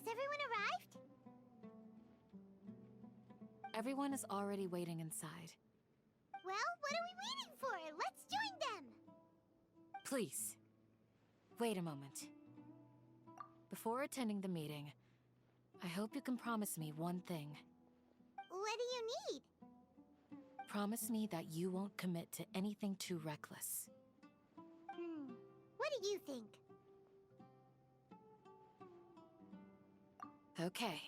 Has everyone arrived? Everyone is already waiting inside. Well, what are we waiting for? Let's join them! Please, wait a moment. Before attending the meeting, I hope you can promise me one thing. What do you need? Promise me that you won't commit to anything too reckless. What do you think? Okay.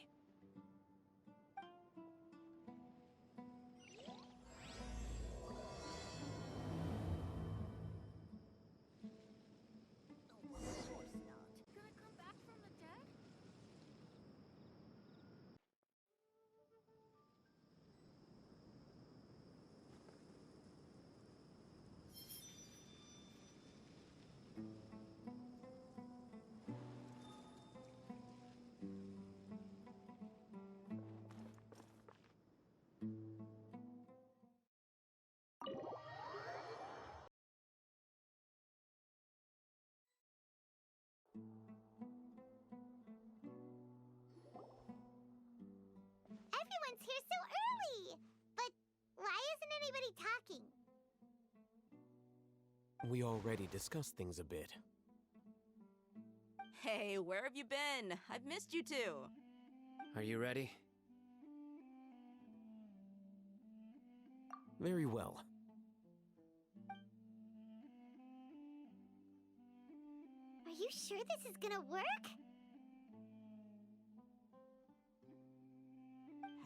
Everyone's here so early! But why isn't anybody talking? We already discussed things a bit. Hey, where have you been? I've missed you too. Are you ready? Very well. Are you sure this is gonna work?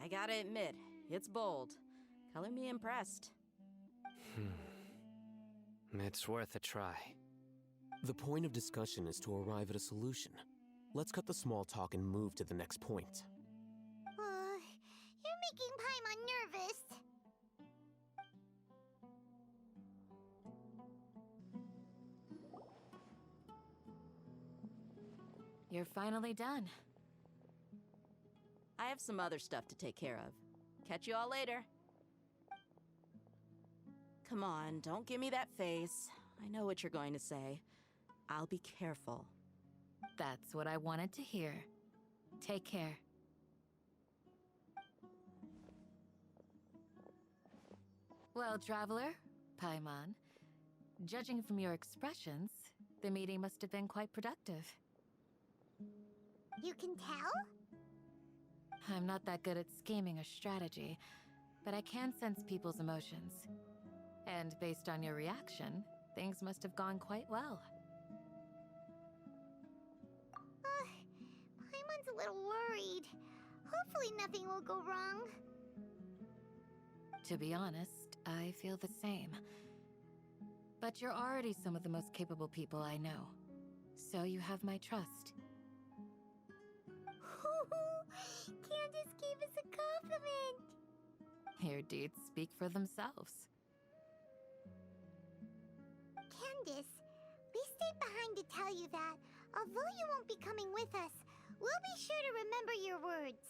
I gotta admit, it's bold. Color me impressed. It's worth a try. The point of discussion is to arrive at a solution. Let's cut the small talk and move to the next point. You're making Paimon nervous. You're finally done. I have some other stuff to take care of. Catch you all later. Come on, don't give me that face. I know what you're going to say. I'll be careful. That's what I wanted to hear. Take care. Well, Traveler, Paimon, judging from your expressions, the meeting must have been quite productive. You can tell? I'm not that good at scheming or strategy, but I can sense people's emotions. And based on your reaction, things must have gone quite well. Paimon's a little worried. Hopefully nothing will go wrong. To be honest, I feel the same. But you're already some of the most capable people I know. So you have my trust. Candace gave us a compliment. Your deeds speak for themselves. Candace, we stayed behind to tell you that, although you won't be coming with us, we'll be sure to remember your words.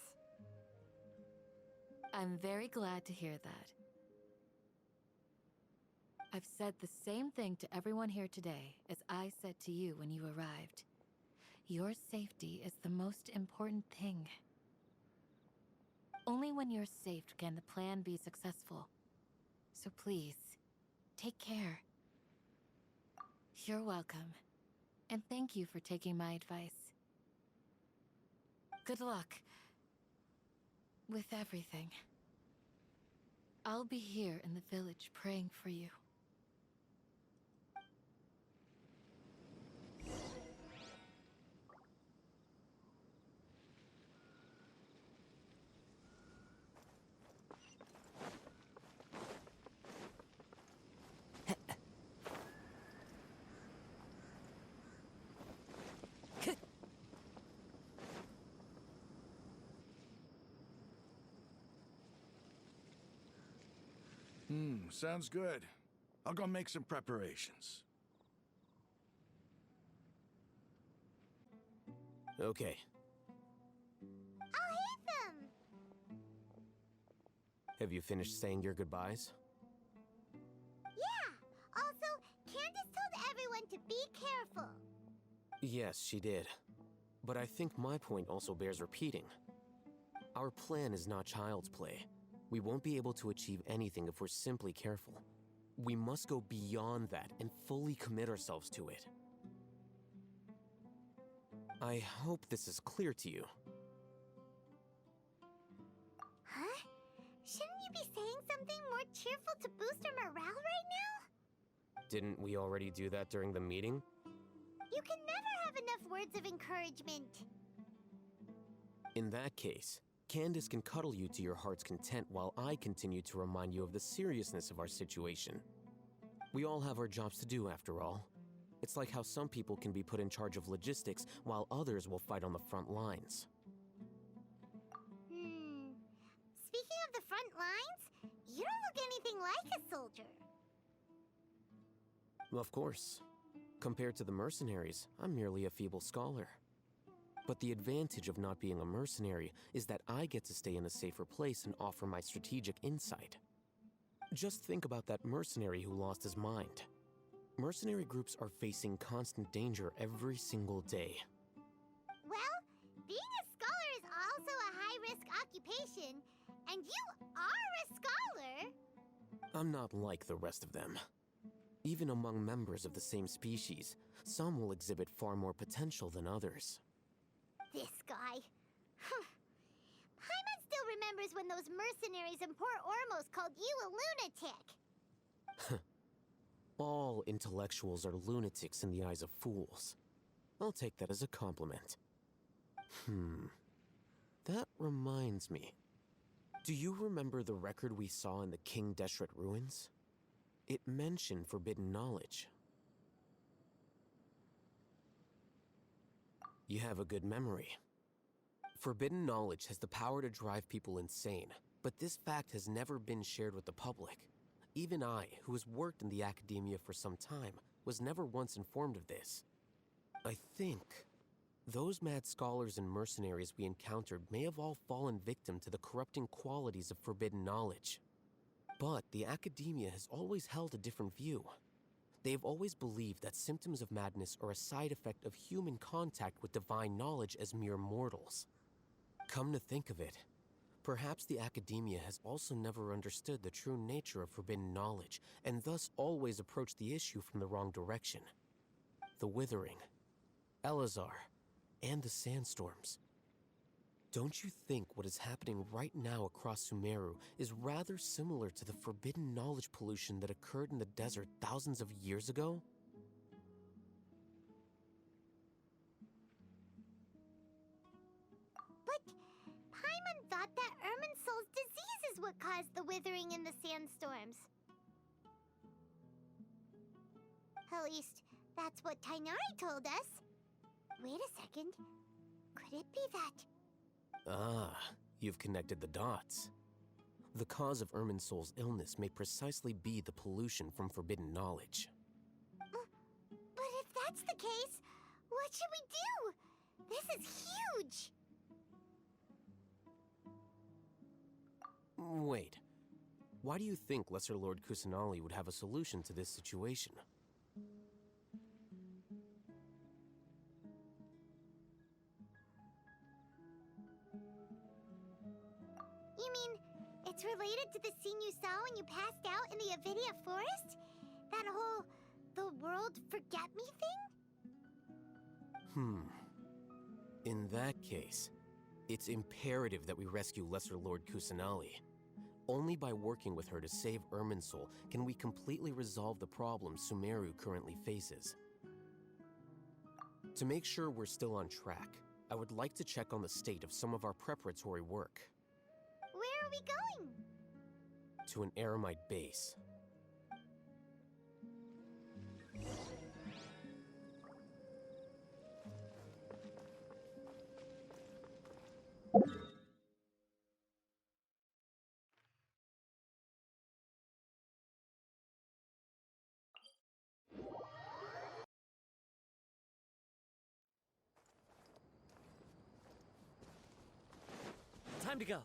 I'm very glad to hear that. I've said the same thing to everyone here today as I said to you when you arrived. Your safety is the most important thing. Only when you're safe can the plan be successful. So please, take care. You're welcome. And thank you for taking my advice. Good luck with everything. I'll be here in the village praying for you. Sounds good. I'll go make some preparations. Okay. I'll hit them! Have you finished saying your goodbyes? Yeah! Also, Candace told everyone to be careful. Yes, she did. But I think my point also bears repeating. Our plan is not child's play. We won't be able to achieve anything if we're simply careful. We must go beyond that and fully commit ourselves to it. I hope this is clear to you. Huh? Shouldn't you be saying something more cheerful to boost our morale right now? Didn't we already do that during the meeting? You can never have enough words of encouragement. In that case, Candace can cuddle you to your heart's content while I continue to remind you of the seriousness of our situation. We all have our jobs to do, after all. It's like how some people can be put in charge of logistics while others will fight on the front lines. Speaking of the front lines, you don't look anything like a soldier. Of course. Compared to the mercenaries, I'm merely a feeble scholar. But the advantage of not being a mercenary is that I get to stay in a safer place and offer my strategic insight. Just think about that mercenary who lost his mind. Mercenary groups are facing constant danger every single day. Well, being a scholar is also a high-risk occupation, and you are a scholar! I'm not like the rest of them. Even among members of the same species, some will exhibit far more potential than others. This guy. Paimon still remembers when those mercenaries in Port Ormos called you a lunatic. All intellectuals are lunatics in the eyes of fools. I'll take that as a compliment. That reminds me. Do you remember the record we saw in the King Deshret ruins? It mentioned forbidden knowledge. You have a good memory. Forbidden knowledge has the power to drive people insane, but this fact has never been shared with the public. Even I, who has worked in the academia for some time, was never once informed of this. I think those mad scholars and mercenaries we encountered may have all fallen victim to the corrupting qualities of forbidden knowledge. But the academia has always held a different view. They have always believed that symptoms of madness are a side effect of human contact with divine knowledge as mere mortals. Come to think of it, perhaps the academia has also never understood the true nature of forbidden knowledge, and thus always approached the issue from the wrong direction. The Withering, Elazar, and the Sandstorms. Don't you think what is happening right now across Sumeru is rather similar to the forbidden knowledge pollution that occurred in the desert thousands of years ago? But Paimon thought that Irminsul's disease is what caused the withering in the sandstorms. At least, that's what Tainari told us. Wait a second. Could it be that... Ah, you've connected the dots. The cause of Irminsul's illness may precisely be the pollution from forbidden knowledge. But if that's the case, what should we do? This is huge! Wait. Why do you think Lesser Lord Kusanali would have a solution to this situation? You mean, it's related to the scene you saw when you passed out in the Avidia forest? That whole, the world forget me thing? In that case, it's imperative that we rescue Lesser Lord Kusanali. Only by working with her to save Irminsul can we completely resolve the problems Sumeru currently faces. To make sure we're still on track, I would like to check on the state of some of our preparatory work. Where are we going? To an Eremite base. Time to go.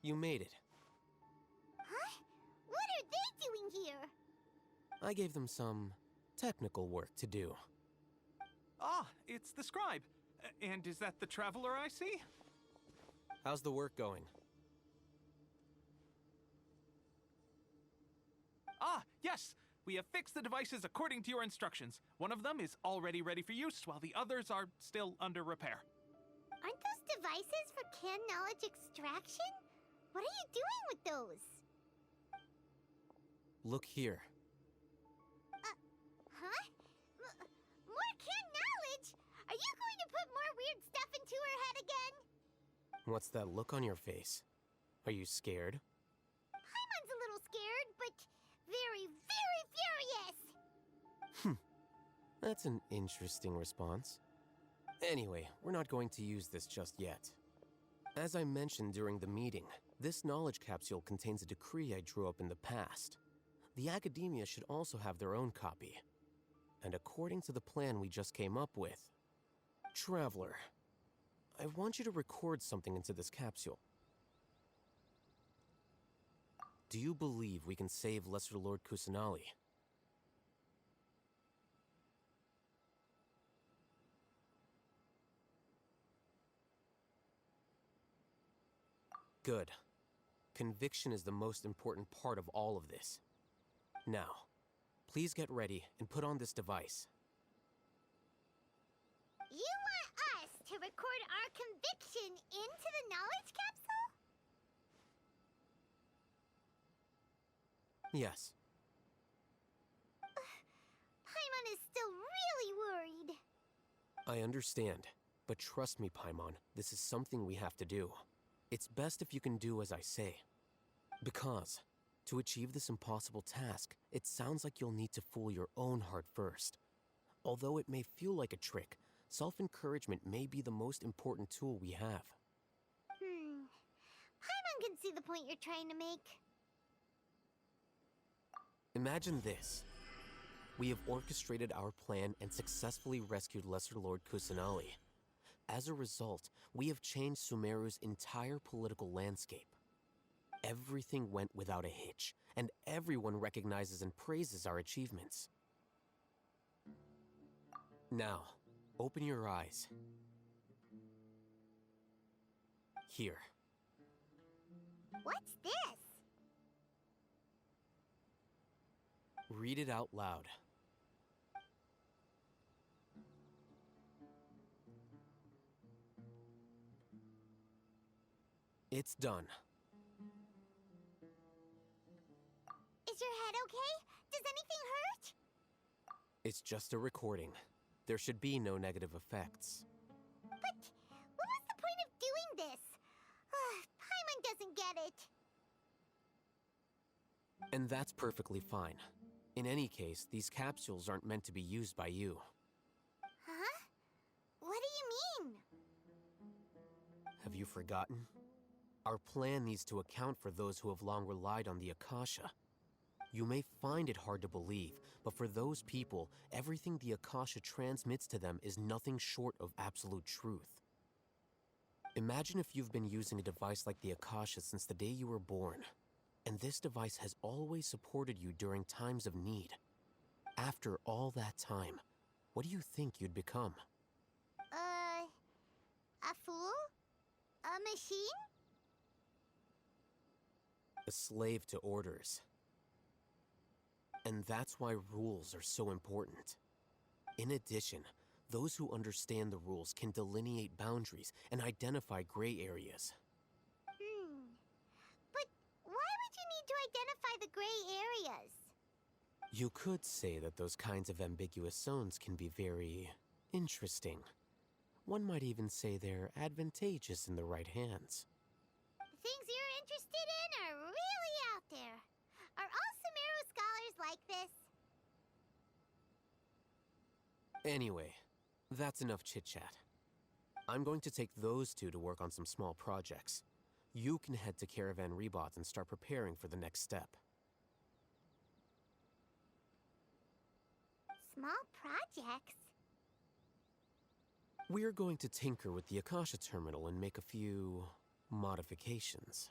You made it. Huh? What are they doing here? I gave them some technical work to do. Ah, it's the scribe. And is that the traveler I see? How's the work going? Ah, yes! We have fixed the devices according to your instructions. One of them is already ready for use, while the others are still under repair. Aren't those devices for can knowledge extraction? What are you doing with those? Look here. Huh? More can knowledge? Are you going to put more weird stuff into her head again? What's that look on your face? Are you scared? Paimon's a little scared, but very, very furious! That's an interesting response. Anyway, we're not going to use this just yet. As I mentioned during the meeting, this knowledge capsule contains a decree I drew up in the past. The academia should also have their own copy. And according to the plan we just came up with, Traveler, I want you to record something into this capsule. Do you believe we can save Lesser Lord Kusanali? Good. Conviction is the most important part of all of this. Now, please get ready and put on this device. You want us to record our conviction into the knowledge capsule? Yes. Paimon is still really worried. I understand, but trust me, Paimon, this is something we have to do. It's best if you can do as I say. Because, to achieve this impossible task, it sounds like you'll need to fool your own heart first. Although it may feel like a trick, self-encouragement may be the most important tool we have. Paimon can see the point you're trying to make. Imagine this. We have orchestrated our plan and successfully rescued Lesser Lord Kusanali. As a result, we have changed Sumeru's entire political landscape. Everything went without a hitch, and everyone recognizes and praises our achievements. Now, open your eyes. Here. What's this? Read it out loud. It's done. Is your head okay? Does anything hurt? It's just a recording. There should be no negative effects. But what was the point of doing this? Paimon doesn't get it. And that's perfectly fine. In any case, these capsules aren't meant to be used by you. Huh? What do you mean? Have you forgotten? Our plan needs to account for those who have long relied on the Akasha. You may find it hard to believe, but for those people, everything the Akasha transmits to them is nothing short of absolute truth. Imagine if you've been using a device like the Akasha since the day you were born, and this device has always supported you during times of need. After all that time, what do you think you'd become? A fool? A machine? A slave to orders. And that's why rules are so important. In addition, those who understand the rules can delineate boundaries and identify gray areas. But why would you need to identify the gray areas? You could say that those kinds of ambiguous zones can be very interesting. One might even say they're advantageous in the right hands. The things you're interested in are really out there. Are all Sumeru scholars like this? Anyway, that's enough chit-chat. I'm going to take those two to work on some small projects. You can head to Caravan Rebot and start preparing for the next step. Small projects? We're going to tinker with the Akasha terminal and make a few modifications.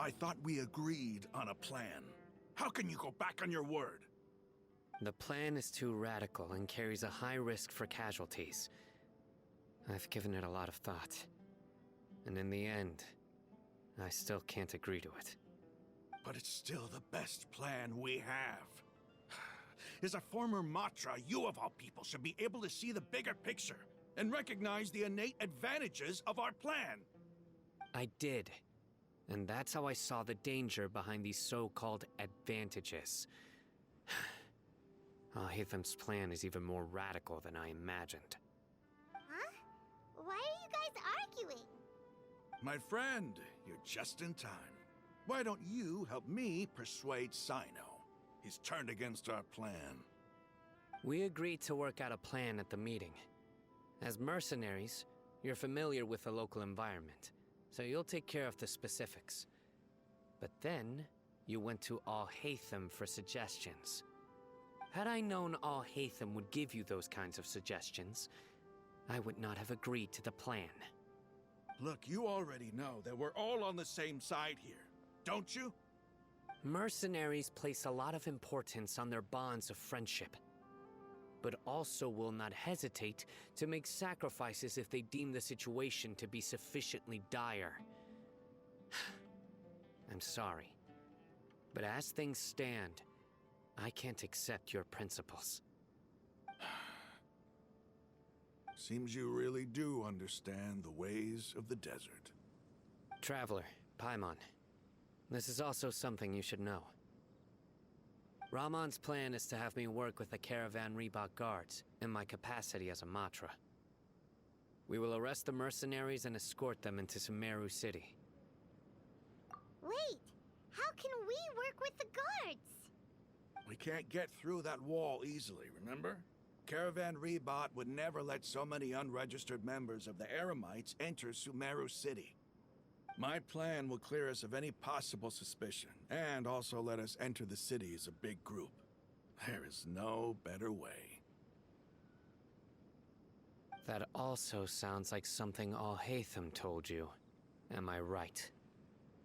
I thought we agreed on a plan. How can you go back on your word? The plan is too radical and carries a high risk for casualties. I've given it a lot of thought. And in the end, I still can't agree to it. But it's still the best plan we have. As a former Matra, you of all people should be able to see the bigger picture and recognize the innate advantages of our plan. I did. And that's how I saw the danger behind these so-called advantages. Alhaitham's plan is even more radical than I imagined. Huh? Why are you guys arguing? My friend, you're just in time. Why don't you help me persuade Sino? He's turned against our plan. We agreed to work out a plan at the meeting. As mercenaries, you're familiar with the local environment, so you'll take care of the specifics. But then, you went to Alhaitham for suggestions. Had I known Alhaitham would give you those kinds of suggestions, I would not have agreed to the plan. Look, you already know that we're all on the same side here, don't you? Mercenaries place a lot of importance on their bonds of friendship, but also will not hesitate to make sacrifices if they deem the situation to be sufficiently dire. I'm sorry, but as things stand, I can't accept your principles. Seems you really do understand the ways of the desert. Traveler, Paimon, this is also something you should know. Ramon's plan is to have me work with the Caravan Reebok guards in my capacity as a Matra. We will arrest the mercenaries and escort them into Sumeru City. Wait, how can we work with the guards? We can't get through that wall easily, remember? Caravan Reebok would never let so many unregistered members of the Eremites enter Sumeru City. My plan will clear us of any possible suspicion, and also let us enter the city as a big group. There is no better way. That also sounds like something Alhaitham told you. Am I right?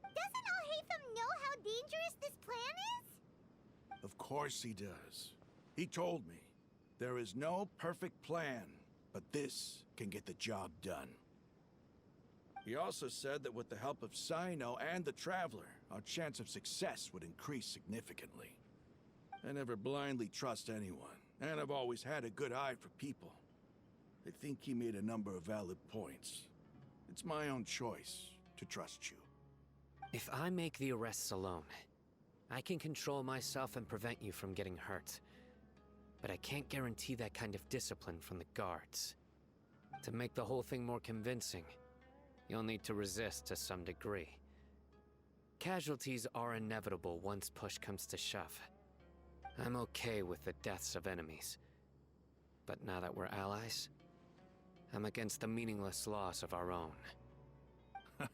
Doesn't Alhaitham know how dangerous this plan is? Of course he does. He told me, there is no perfect plan, but this can get the job done. He also said that with the help of Sino and the Traveler, our chance of success would increase significantly. I never blindly trust anyone, and I've always had a good eye for people. I think he made a number of valid points. It's my own choice to trust you. If I make the arrests alone, I can control myself and prevent you from getting hurt. But I can't guarantee that kind of discipline from the guards. To make the whole thing more convincing, you'll need to resist to some degree. Casualties are inevitable once push comes to shove. I'm okay with the deaths of enemies. But now that we're allies, I'm against the meaningless loss of our own. I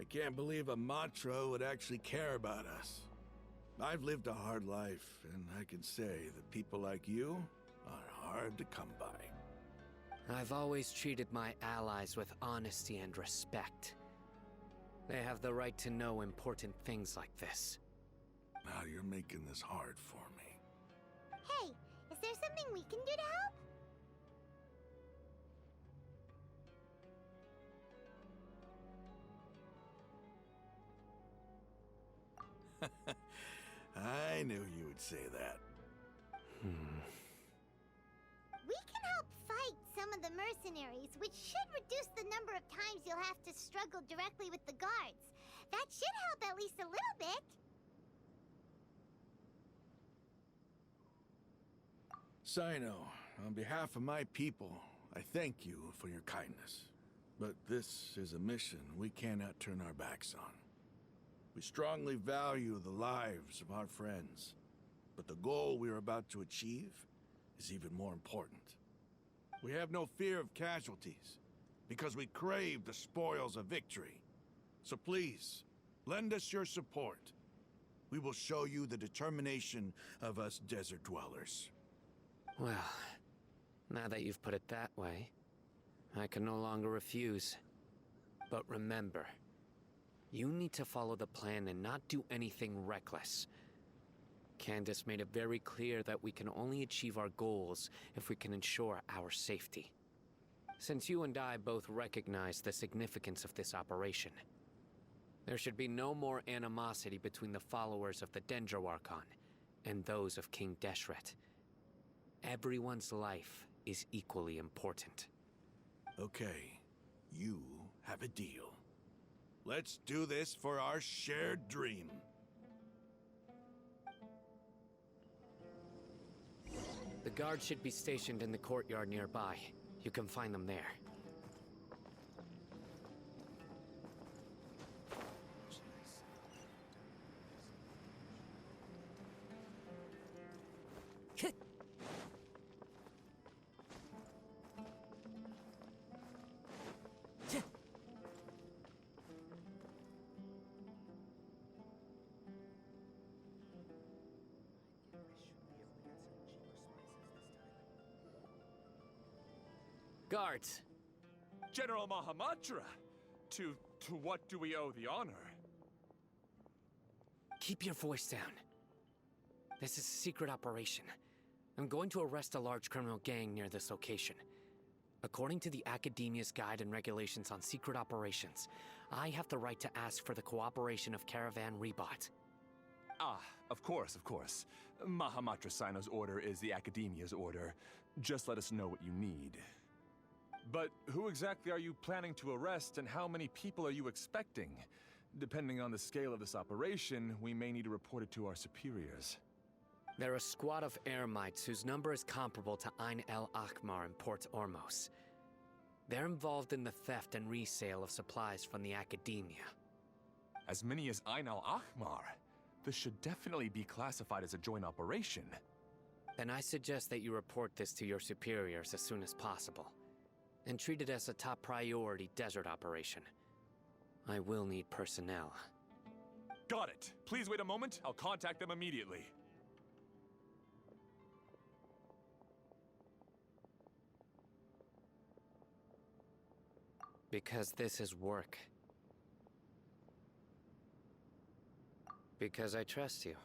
can't believe a Matra would actually care about us. I've lived a hard life, and I can say that people like you are hard to come by. I've always treated my allies with honesty and respect. They have the right to know important things like this. Now you're making this hard for me. Hey, is there something we can do to help? I knew you would say that. We can help fight some of the mercenaries, which should reduce the number of times you'll have to struggle directly with the guards. That should help at least a little bit. Sino, on behalf of my people, I thank you for your kindness. But this is a mission we cannot turn our backs on. We strongly value the lives of our friends, but the goal we are about to achieve is even more important. We have no fear of casualties, because we crave the spoils of victory. So please, lend us your support. We will show you the determination of us desert dwellers. Well, now that you've put it that way, I can no longer refuse. But remember, You need to follow the plan and not do anything reckless. Candace made it very clear that we can only achieve our goals if we can ensure our safety. Since you and I both recognize the significance of this operation, there should be no more animosity between the followers of the Dendro Archon and those of King Deshret. Everyone's life is equally important. Okay, you have a deal. Let's do this for our shared dream. The guards should be stationed in the courtyard nearby. You can find them there. Guards! General Mahamatra! To what do we owe the honor? Keep your voice down. This is a secret operation. I'm going to arrest a large criminal gang near this location. According to the Academia's Guide and Regulations on Secret Operations, I have the right to ask for the cooperation of Caravan Rebot. Ah, of course, of course. Mahamatra Sino's order is the Academia's order. Just let us know what you need. But who exactly are you planning to arrest, and how many people are you expecting? Depending on the scale of this operation, we may need to report it to our superiors. They're a squad of Eremites whose number is comparable to Ain El Akhmar in Port Ormos. They're involved in the theft and resale of supplies from the Academia. As many as Ain al-Akhmar? This should definitely be classified as a joint operation. Then I suggest that you report this to your superiors as soon as possible, and treat it as a top priority desert operation. I will need personnel. Got it. Please wait a moment. I'll contact them immediately. Because this is work. Because I trust you.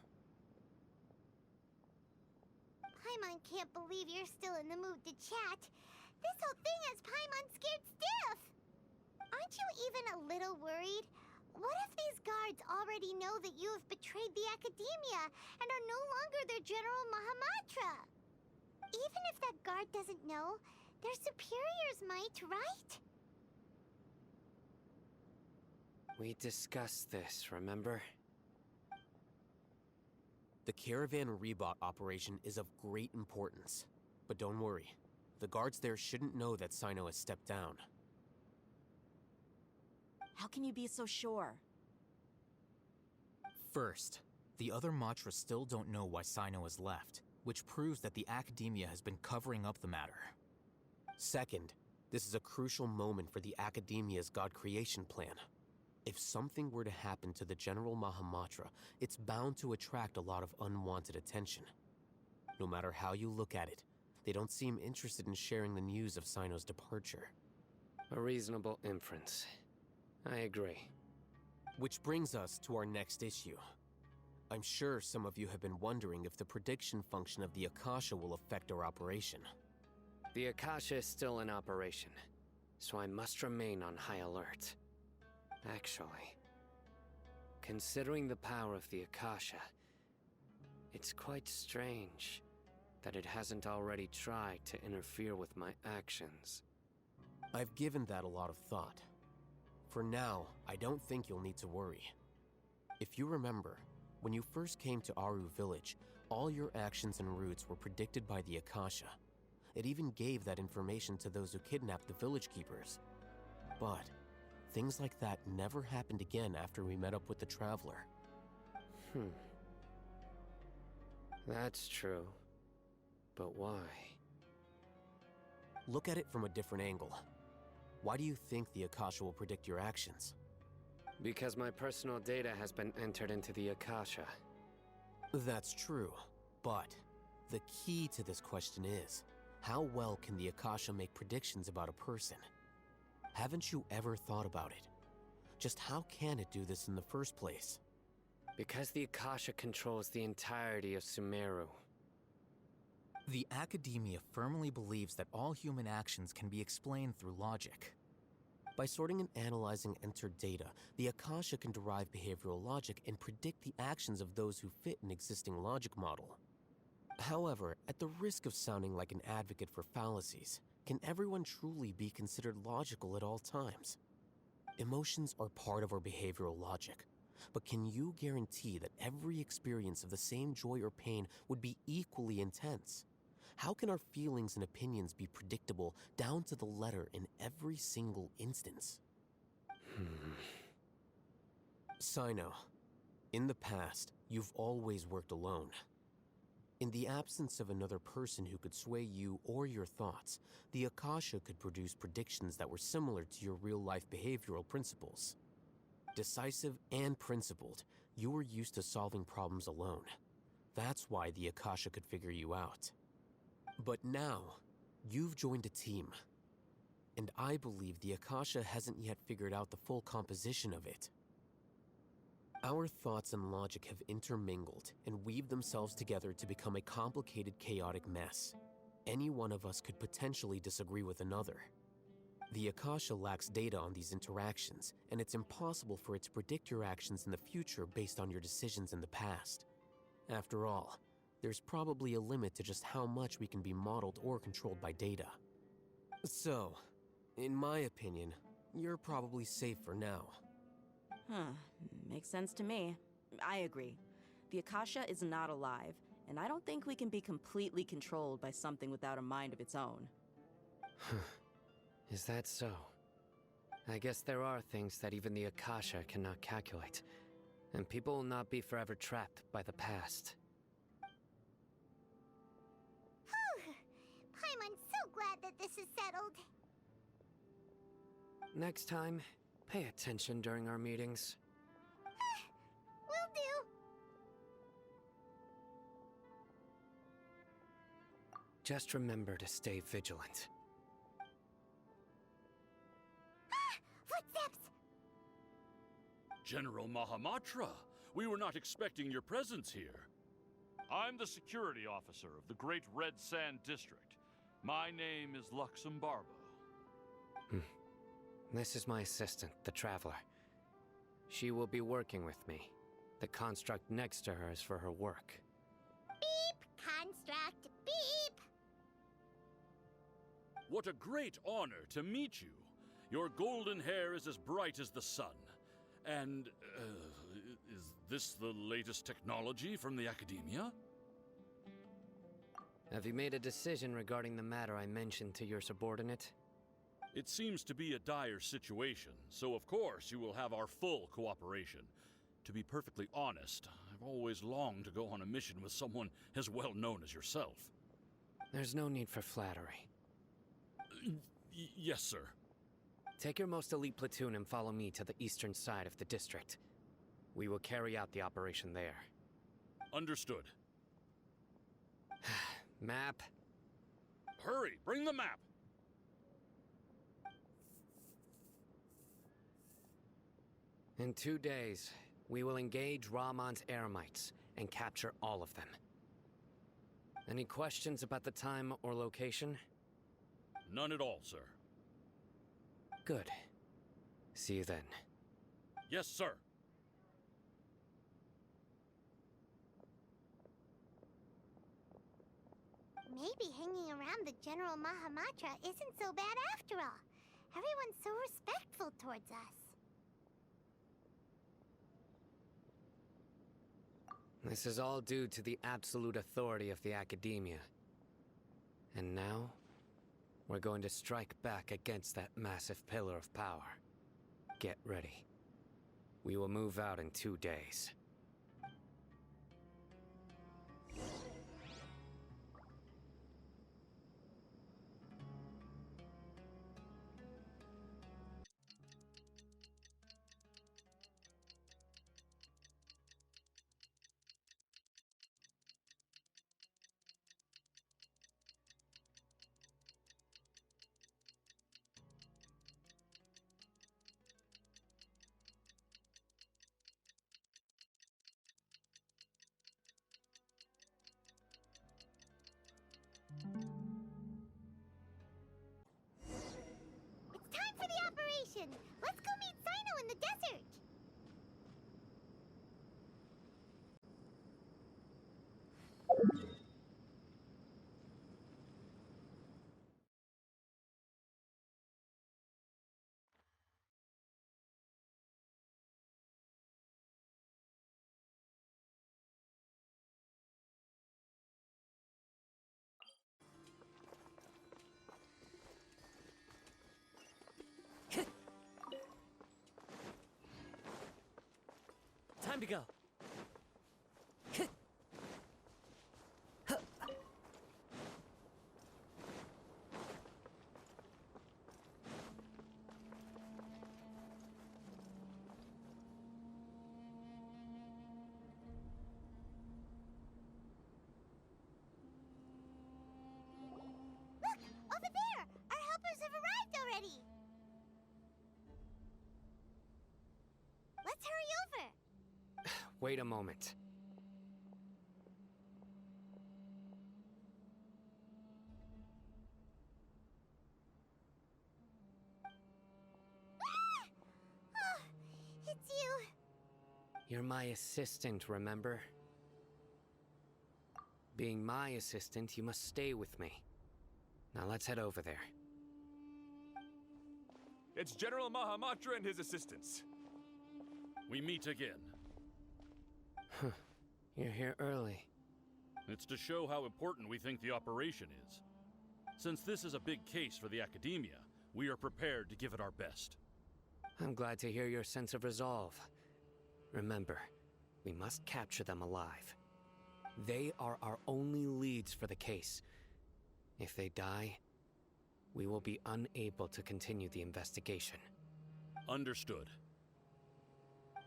Paimon can't believe you're still in the mood to chat. This whole thing has Paimon scared stiff. Aren't you even a little worried? What if these guards already know that you have betrayed the Academia and are no longer their General Mahamatra? Even if that guard doesn't know, their superiors might, right? We discussed this, remember? The Caravan Rebot operation is of great importance. But don't worry, the guards there shouldn't know that Sino has stepped down. How can you be so sure? First, the other Matra still don't know why Sino has left, which proves that the Academia has been covering up the matter. Second, this is a crucial moment for the Academia's God creation plan. If something were to happen to the General Mahamatra, it's bound to attract a lot of unwanted attention. No matter how you look at it, they don't seem interested in sharing the news of Sino's departure. A reasonable inference. I agree. Which brings us to our next issue. I'm sure some of you have been wondering if the prediction function of the Akasha will affect our operation. The Akasha is still in operation, so I must remain on high alert. Actually, considering the power of the Akasha, it's quite strange that it hasn't already tried to interfere with my actions. I've given that a lot of thought. For now, I don't think you'll need to worry. If you remember, when you first came to Aru Village, all your actions and routes were predicted by the Akasha. It even gave that information to those who kidnapped the village keepers. But things like that never happened again after we met up with the Traveler. That's true. But why? Look at it from a different angle. Why do you think the Akasha will predict your actions? Because my personal data has been entered into the Akasha. That's true, but the key to this question is, how well can the Akasha make predictions about a person? Haven't you ever thought about it? just how can it do this in the first place? Because the Akasha controls the entirety of Sumeru. The Academia firmly believes that all human actions can be explained through logic. By sorting and analyzing entered data, the Akasha can derive behavioral logic and predict the actions of those who fit an existing logic model. However, at the risk of sounding like an advocate for fallacies, can everyone truly be considered logical at all times? Emotions are part of our behavioral logic, but can you guarantee that every experience of the same joy or pain would be equally intense? How can our feelings and opinions be predictable down to the letter in every single instance? Sino, in the past, you've always worked alone. In the absence of another person who could sway you or your thoughts, the Akasha could produce predictions that were similar to your real-life behavioral principles. Decisive and principled, you were used to solving problems alone. That's why the Akasha could figure you out. But now, you've joined a team. And I believe the Akasha hasn't yet figured out the full composition of it. Our thoughts and logic have intermingled and weaved themselves together to become a complicated, chaotic mess. Any one of us could potentially disagree with another. The Akasha lacks data on these interactions, and it's impossible for it to predict your actions in the future based on your decisions in the past. After all, there's probably a limit to just how much we can be modeled or controlled by data. So, in my opinion, you're probably safe for now. Makes sense to me. I agree. The Akasha is not alive, and I don't think we can be completely controlled by something without a mind of its own. Is that so? I guess there are things that even the Akasha cannot calculate, and people will not be forever trapped by the past. Paimon's so glad that this is settled. Next time, pay attention during our meetings. Will do. Just remember to stay vigilant. Footsteps! General Mahamatra, we were not expecting your presence here. I'm the security officer of the Great Red Sand District. My name is Luxembarbo. This is my assistant, the Traveler. She will be working with me. The construct next to her is for her work. Beep! Construct, beep! What a great honor to meet you. Your golden hair is as bright as the sun. And, is this the latest technology from the Academia? Have you made a decision regarding the matter I mentioned to your subordinate? It seems to be a dire situation, so of course you will have our full cooperation. To be perfectly honest, I've always longed to go on a mission with someone as well known as yourself. There's no need for flattery. Yes, sir. Take your most elite platoon and follow me to the eastern side of the district. We will carry out the operation there. Understood. Map. Hurry, bring the map! In 2 days, we will engage Rahman's Eremites and capture all of them. Any questions about the time or location? None at all, sir. Good. See you then. Yes, sir. Maybe hanging around the General Mahamatra isn't so bad after all. Everyone's so respectful towards us. This is all due to the absolute authority of the Academia. And now, we're going to strike back against that massive pillar of power. Get ready. We will move out in 2 days. Time to go. Look! Over there! Our helpers have arrived already! Let's hurry over! Wait a moment. Oh, it's you! You're my assistant, remember? Being my assistant, you must stay with me. Now let's head over there. It's General Mahamatra and his assistants. We meet again. You're here early. It's to show how important we think the operation is. Since this is a big case for the Academia, we are prepared to give it our best. I'm glad to hear your sense of resolve. Remember, we must capture them alive. They are our only leads for the case. If they die, we will be unable to continue the investigation. Understood.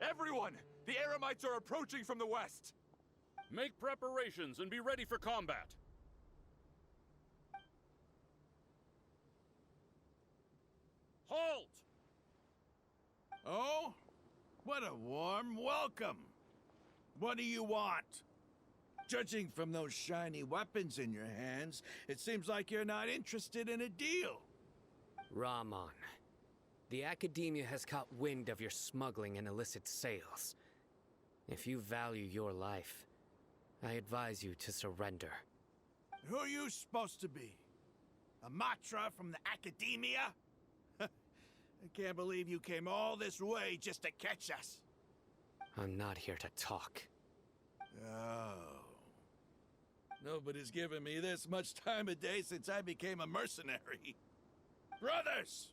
Everyone! The Eremites are approaching from the west! Make preparations and be ready for combat. Halt! Oh? What a warm welcome! What do you want? Judging from those shiny weapons in your hands, it seems like you're not interested in a deal. Rahman, the Academia has caught wind of your smuggling and illicit sales. If you value your life, I advise you to surrender. Who are you supposed to be? A Matra from the Academia? I can't believe you came all this way just to catch us. I'm not here to talk. Oh. Nobody's given me this much time of day since I became a mercenary. Brothers!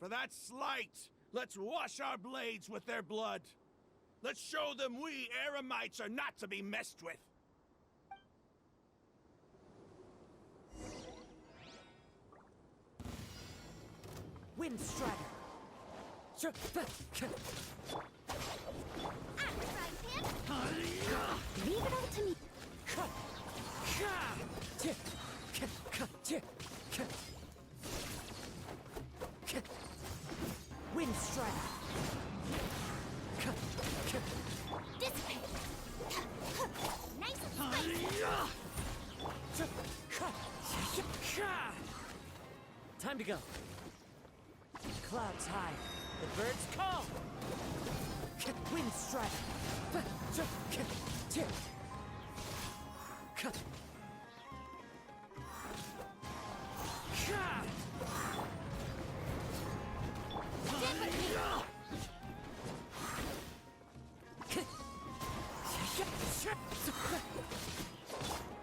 For that slight, let's wash our blades with their blood. Let's show them we Eremites are not to be messed with. Windstrider! Leave it all to me. Windstrider! Dissipate. Nice and spicy. Time to go. Clouds high. The birds call. Windstrider!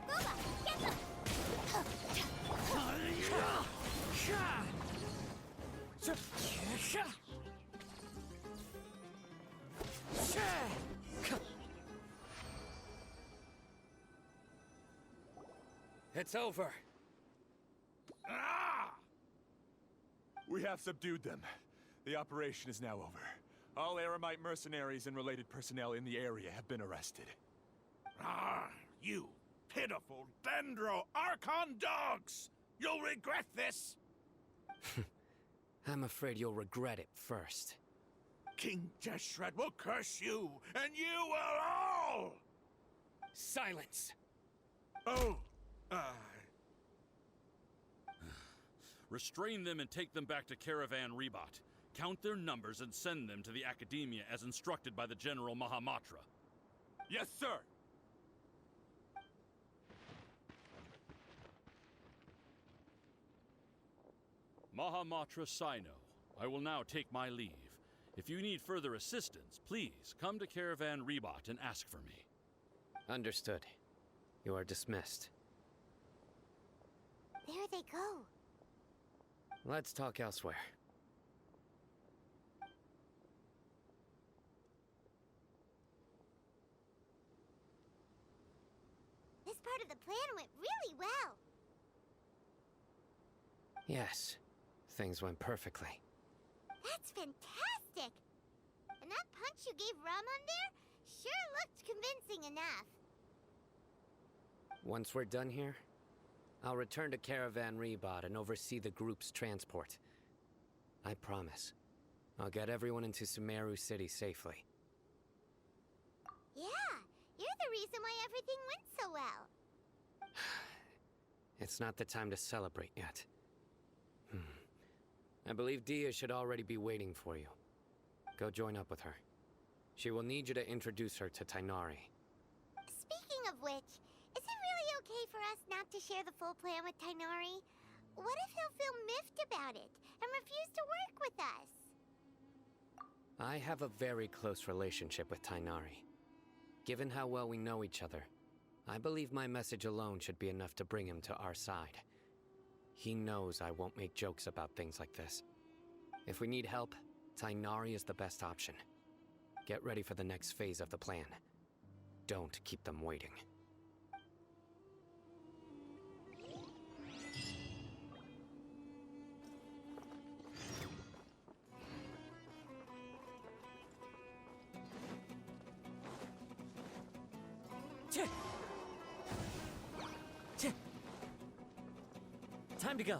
Booba, get them! It's over. Ah! We have subdued them. The operation is now over. All Eremite mercenaries and related personnel in the area have been arrested. Ah, you pitiful Dendro Archon dogs! You'll regret this! I'm afraid you'll regret it first. King Jeshred will curse you, and you will all! Silence! Oh, Restrain them and take them back to Caravan Rebot. Count their numbers and send them to the Academia as instructed by the General Mahamatra. Yes, sir! Mahamatra Sino, I will now take my leave. If you need further assistance, please come to Caravan Rebot and ask for me. Understood. You are dismissed. There they go. Let's talk elsewhere. first part of the plan went really well. Yes, things went perfectly. That's fantastic! And that punch you gave Ramon there sure looked convincing enough. Once we're done here, I'll return to Caravan Rebot and oversee the group's transport. I promise. I'll get everyone into Sumeru City safely. Yeah, you're the reason why everything went so well. It's not the time to celebrate yet. I believe Dia should already be waiting for you. Go join up with her. She will need you to introduce her to Tainari. Speaking of which, is it really okay for us not to share the full plan with Tainari? What if he'll feel miffed about it and refuse to work with us? I have a very close relationship with Tainari. Given how well we know each other, I believe my message alone should be enough to bring him to our side. He knows I won't make jokes about things like this. If we need help, Tainari is the best option. Get ready for the next phase of the plan. Don't keep them waiting. Time to go.